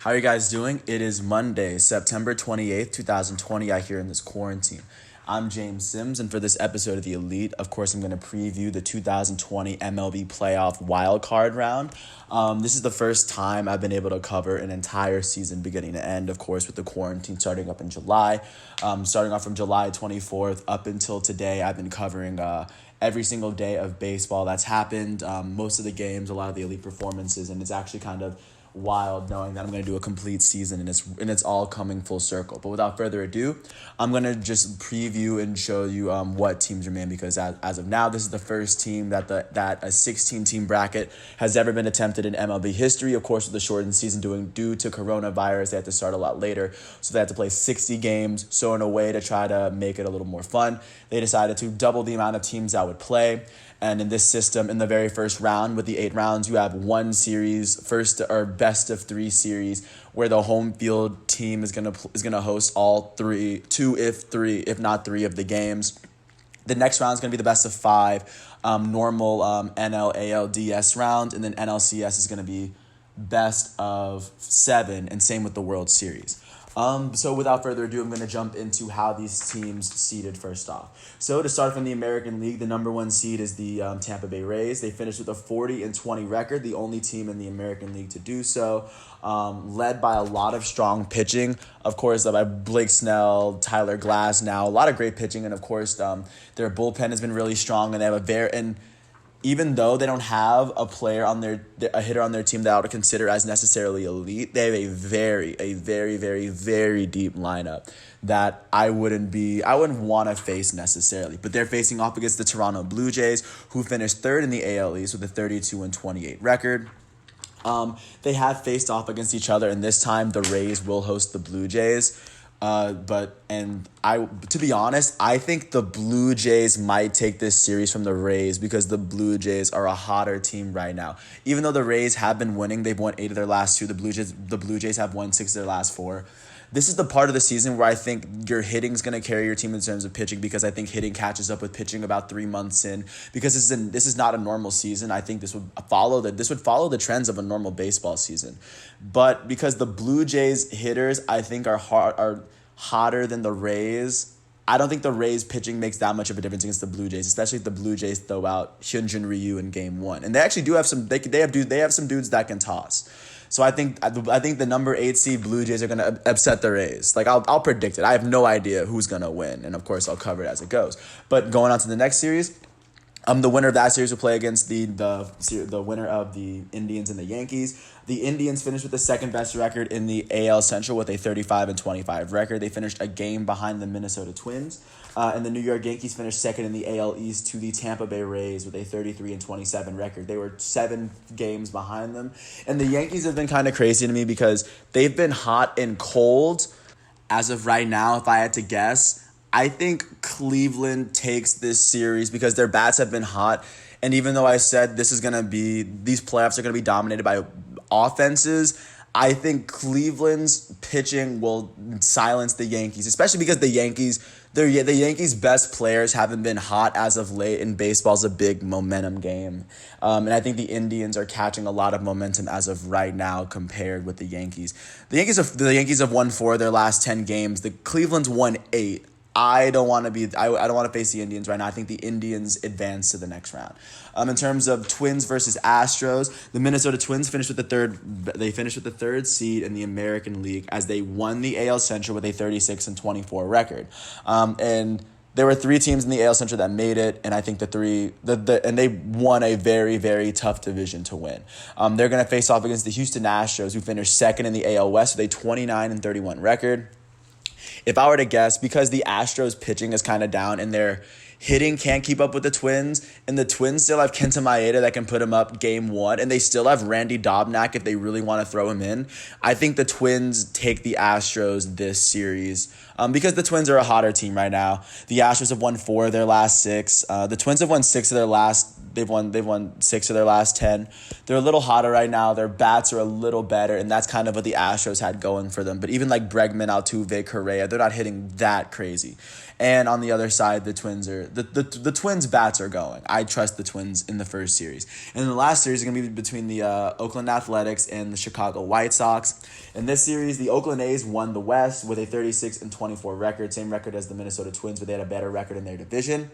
How are you guys doing? It is Monday, September 28th, 2020, out here in this quarantine. I'm James Sims, and for this episode of The Elite, of course, I'm going to preview the 2020 MLB Playoff wildcard round. This is the first time I've been able to cover an entire season beginning to end, of course, with the quarantine starting up in July. Starting off from July 24th up until today, I've been covering every single day of baseball that's happened, most of the games, a lot of the elite performances, and it's actually kind of wild knowing that I'm going to do a complete season and it's all coming full circle. But without further ado, I'm going to just preview and show you what teams remain, because as of now, this is the first team that a 16-team bracket has ever been attempted in MLB history. Of course, with the shortened season due to coronavirus, they had to start a lot later, so they had to play 60 games. So in a way to try to make it a little more fun, they decided to double the amount of teams that would play. And in this system, in the very first round, with the 8 rounds, you have one series, first or best of 3 series, where the home field team is gonna host all if not three of the games. The next round is gonna be the best of 5, normal NL ALDS round, and then NLCS is gonna be best of 7, and same with the World Series. So without further ado, I'm going to jump into how these teams seeded first off. So to start from the American League, the number 1 seed is the Tampa Bay Rays. They finished with a 40-20 record, the only team in the American League to do so, led by a lot of strong pitching, of course, by Blake Snell, Tyler Glasnow, a lot of great pitching, and of course, their bullpen has been really strong, and they have even though they don't have a hitter on their team that I would consider as necessarily elite, they have a very, very deep lineup that I wouldn't want to face necessarily. But they're facing off against the Toronto Blue Jays, who finished 3rd in the AL East with a 32-28 record. They have faced off against each other, and this time the Rays will host the Blue Jays. To be honest, I think the Blue Jays might take this series from the Rays, because the Blue Jays are a hotter team right now. Even though the Rays have been winning, they've won 8 of their last 2. The Blue Jays have won 6 of their last 4. This is the part of the season where I think your hitting is going to carry your team in terms of pitching, because I think hitting catches up with pitching about 3 months in. Because this is not a normal season. I think this would follow the trends of a normal baseball season. But because the Blue Jays hitters, I think, are hotter than the Rays, I don't think the Rays pitching makes that much of a difference against the Blue Jays, especially if the Blue Jays throw out Hyunjin Ryu in Game 1. And they actually do have some. They have some dudes that can toss. So I think the number 8 seed Blue Jays are going to upset the Rays. Like, I'll predict it. I have no idea who's going to win, and of course I'll cover it as it goes. But going on to the next series, the winner of that series will play against the winner of the Indians and the Yankees. The Indians finished with the second best record in the AL Central with a 35-25 record. They finished a game behind the Minnesota Twins. And the New York Yankees finished second in the AL East to the Tampa Bay Rays with a 33-27 record. They were 7 games behind them. And the Yankees have been kind of crazy to me, because they've been hot and cold. As of right now, if I had to guess, I think Cleveland takes this series because their bats have been hot. And even though I said these playoffs are going to be dominated by offenses, I think Cleveland's pitching will silence the Yankees, especially because the Yankees' best players haven't been hot as of late, and baseball's a big momentum game. And I think the Indians are catching a lot of momentum as of right now compared with the Yankees. The Yankees have won 4 of their last 10 games. The Cleveland's won 8. I don't want to face the Indians right now. I think the Indians advance to the next round. In terms of Twins versus Astros, the Minnesota Twins finished with the third seed in the American League, as they won the AL Central with a 36-24 record. And there were 3 teams in the AL Central that made it, and I think and they won a very, very tough division to win. They're going to face off against the Houston Astros, who finished second in the AL West with a 29-31 record. If I were to guess, because the Astros pitching is kind of down and their hitting can't keep up with the Twins, and the Twins still have Kenta Maeda that can put him up Game 1, and they still have Randy Dobnak if they really want to throw him in, I think the Twins take the Astros this series, because the Twins are a hotter team right now. The Astros have won 4 of their last 6. The Twins have won 6 of their last. They've won 6 of their last 10. They're a little hotter right now. Their bats are a little better, and that's kind of what the Astros had going for them. But even like Bregman, Altuve, Correa, they're not hitting that crazy. And on the other side, the Twins are The Twins bats are going. I trust the Twins in the first series. And then the last series is going to be between the Oakland Athletics and the Chicago White Sox. In this series, the Oakland A's won the West with a 36-24 record, same record as the Minnesota Twins, but they had a better record in their division.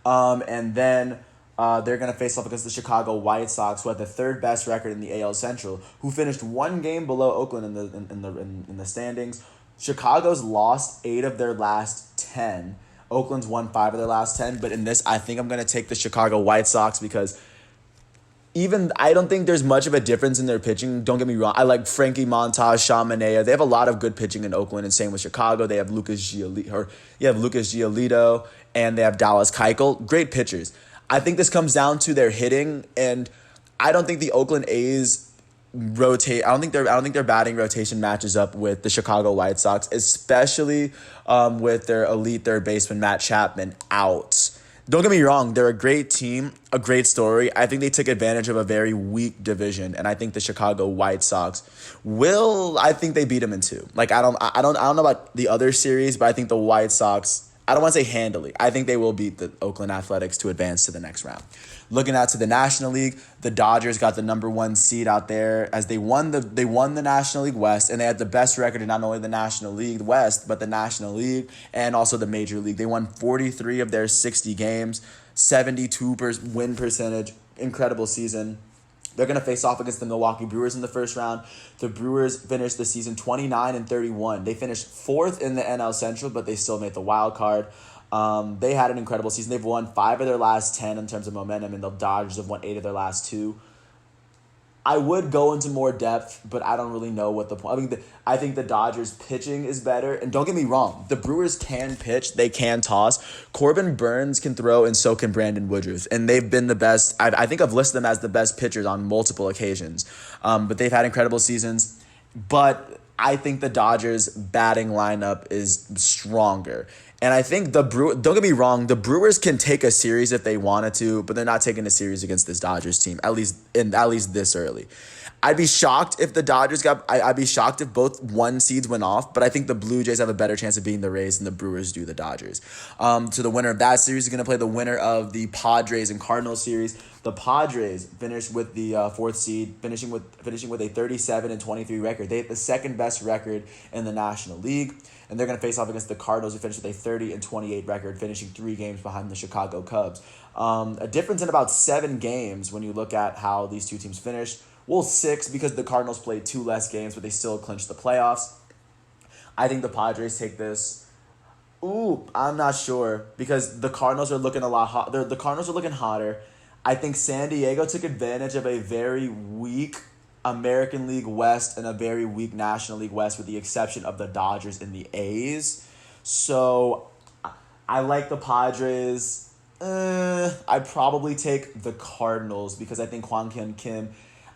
And then they're going to face off against the Chicago White Sox, who had the third best record in the AL Central, who finished one game below Oakland in the standings. Chicago's lost 8 of their last 10. Oakland's won 5 of their last 10. But in this, I think I'm going to take the Chicago White Sox because I don't think there's much of a difference in their pitching. Don't get me wrong. I like Frankie Montas, Sean Manaea. They have a lot of good pitching in Oakland, and same with Chicago. They have Lucas Giolito, and they have Dallas Keuchel. Great pitchers. I think this comes down to their hitting, and I don't think the Oakland A's rotate. I don't think their batting rotation matches up with the Chicago White Sox, especially with their elite third baseman Matt Chapman out. Don't get me wrong, they're a great team, a great story. I think they took advantage of a very weak division, and I think the Chicago White Sox I think they beat them in 2. Like I don't know about the other series, but I think the White Sox, I don't want to say handily. I think they will beat the Oakland Athletics to advance to the next round. Looking out to the National League, the Dodgers got the number 1 seed out there as they won the National League West, and they had the best record in not only the National League West, but the National League and also the Major League. They won 43 of their 60 games, 72% win percentage, incredible season. They're going to face off against the Milwaukee Brewers in the first round. The Brewers finished the season 29-31. They finished 4th in the NL Central, but they still made the wild card. They had an incredible season. They've won 5 of their last 10 in terms of momentum, and the Dodgers have won 8 of their last 2. I would go into more depth, but I don't really know what the point. I mean, I think the Dodgers pitching is better. And don't get me wrong, the Brewers can pitch, they can toss. Corbin Burns can throw, and so can Brandon Woodruff. And they've been the best. I think I've listed them as the best pitchers on multiple occasions. But they've had incredible seasons. But I think the Dodgers batting lineup is stronger. And I think don't get me wrong, the Brewers can take a series if they wanted to, but they're not taking a series against this Dodgers team, at least this early. I'd be shocked if the Dodgers I'd be shocked if both 1 seeds went off, but I think the Blue Jays have a better chance of beating the Rays than the Brewers do the Dodgers. So the winner of that series is going to play the winner of the Padres and Cardinals series. The Padres finished with the 4th seed, finishing with a 37-23 record. They have the second best record in the National League, and they're going to face off against the Cardinals, who finished with a 30-28 record, finishing 3 games behind the Chicago Cubs. A difference in about 7 games when you look at how these two teams finished. Well, 6 because the Cardinals played 2 less games, but they still clinched the playoffs. I think the Padres take this. I'm not sure because the Cardinals are looking a lot hot. The Cardinals are looking hotter. I think San Diego took advantage of a very weak American League West and a very weak National League West, with the exception of the Dodgers and the A's. So I like the Padres. I'd probably take the Cardinals because I think Hwang Hyun Kim.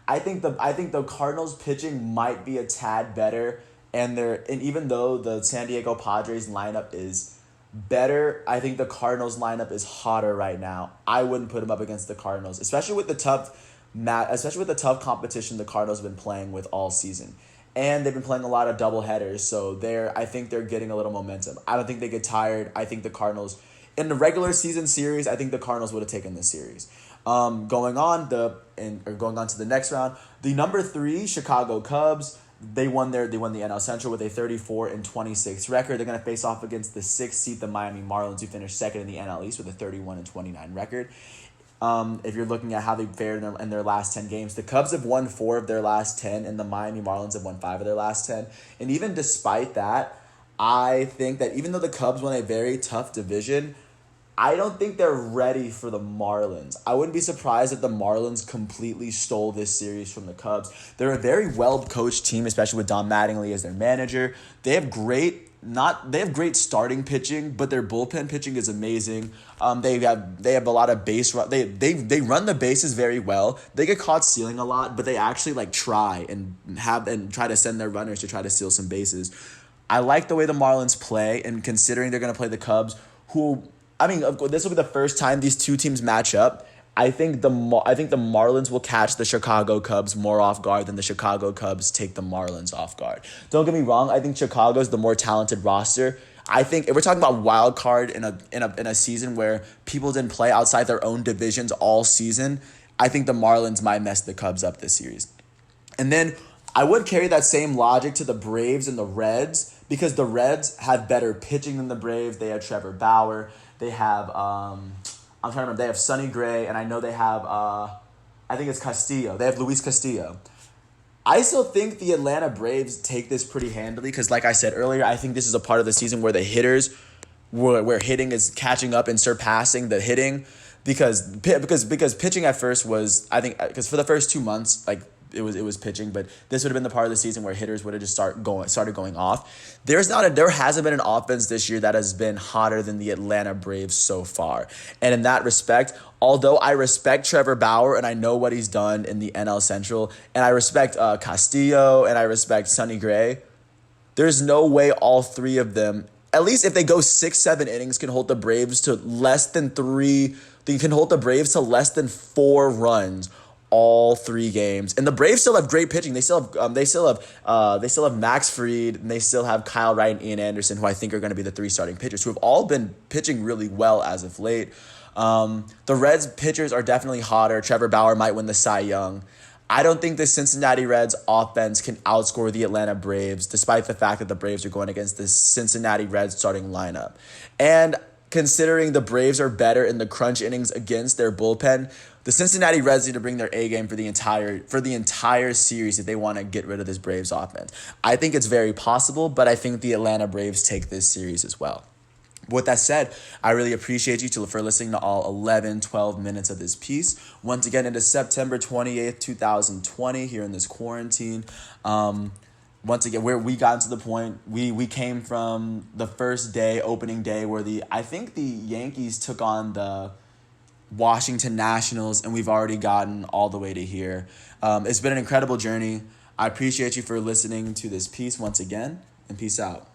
I think the Cardinals pitching might be a tad better, and even though the San Diego Padres lineup is better, I think the Cardinals lineup is hotter right now. I wouldn't put them up against the Cardinals, especially with the tough competition the Cardinals have been playing with all season. And they've been playing a lot of doubleheaders, so I think they're getting a little momentum. I don't think they get tired. I think the Cardinals, in the regular season series, I think the Cardinals would have taken this series. Going on to the next round, the number 3 Chicago Cubs, they won the NL Central with a 34-26 record. They're going to face off against the 6th seed, the Miami Marlins, who finished 2nd in the NL East with a 31-29 record. If you're looking at how they fared in their last 10 games, the Cubs have won 4 of their last 10, and the Miami Marlins have won 5 of their last 10. And even despite that, I think that even though the Cubs won a very tough division, I don't think they're ready for the Marlins. I wouldn't be surprised if the Marlins completely stole this series from the Cubs. They're a very well-coached team, especially with Don Mattingly as their manager. They have great starting pitching, but their bullpen pitching is amazing. They have a lot of base run. They run the bases very well. They get caught stealing a lot, but they actually try to send their runners to try to steal some bases. I like the way the Marlins play, and considering they're going to play the Cubs, this will be the first time these two teams match up. I think the Marlins will catch the Chicago Cubs more off guard than the Chicago Cubs take the Marlins off guard. Don't get me wrong, I think Chicago's the more talented roster. I think if we're talking about wild card in a season where people didn't play outside their own divisions all season, I think the Marlins might mess the Cubs up this series. And then I would carry that same logic to the Braves and the Reds, because the Reds have better pitching than the Braves. They have Trevor Bauer. They have I'm trying to remember. They have Sonny Gray, and I know they have I think it's Castillo. They have Luis Castillo. I still think the Atlanta Braves take this pretty handily because, like I said earlier, I think this is a part of the season where the hitters, where hitting is catching up and surpassing the hitting, because pitching at first was, I think, because for the first 2 months, like, it was pitching, but this would have been the part of the season where hitters would have just started going off. There hasn't been an offense this year that has been hotter than the Atlanta Braves so far. And in that respect, although I respect Trevor Bauer and I know what he's done in the NL Central, and I respect Castillo and I respect Sonny Gray, there's no way all three of them, at least if they go 6-7 innings, can hold the Braves to less than 3. They can hold the Braves to less than 4 runs all 3 games. And the Braves still have great pitching. They still have Max Fried, and they still have Kyle Wright and Ian Anderson, who I think are going to be the 3 starting pitchers, who have all been pitching really well as of late. The Reds pitchers are definitely hotter. Trevor Bauer might win the Cy Young. I don't think the Cincinnati Reds offense can outscore the Atlanta Braves, despite the fact that the Braves are going against the Cincinnati Reds starting lineup. And considering the Braves are better in the crunch innings against their bullpen, the Cincinnati Reds need to bring their A game for the entire series if they want to get rid of this Braves offense. I think it's very possible, but I think the Atlanta Braves take this series as well. With that said, I really appreciate you for listening to all 11, 12 minutes of this piece. Once again, it is September 28th, 2020 here in this quarantine. Once again, where we got to the point, we came from the first day, opening day, where I think the Yankees took on the Washington Nationals, and we've already gotten all the way to here. It's been an incredible journey. I appreciate you for listening to this piece once again, and peace out.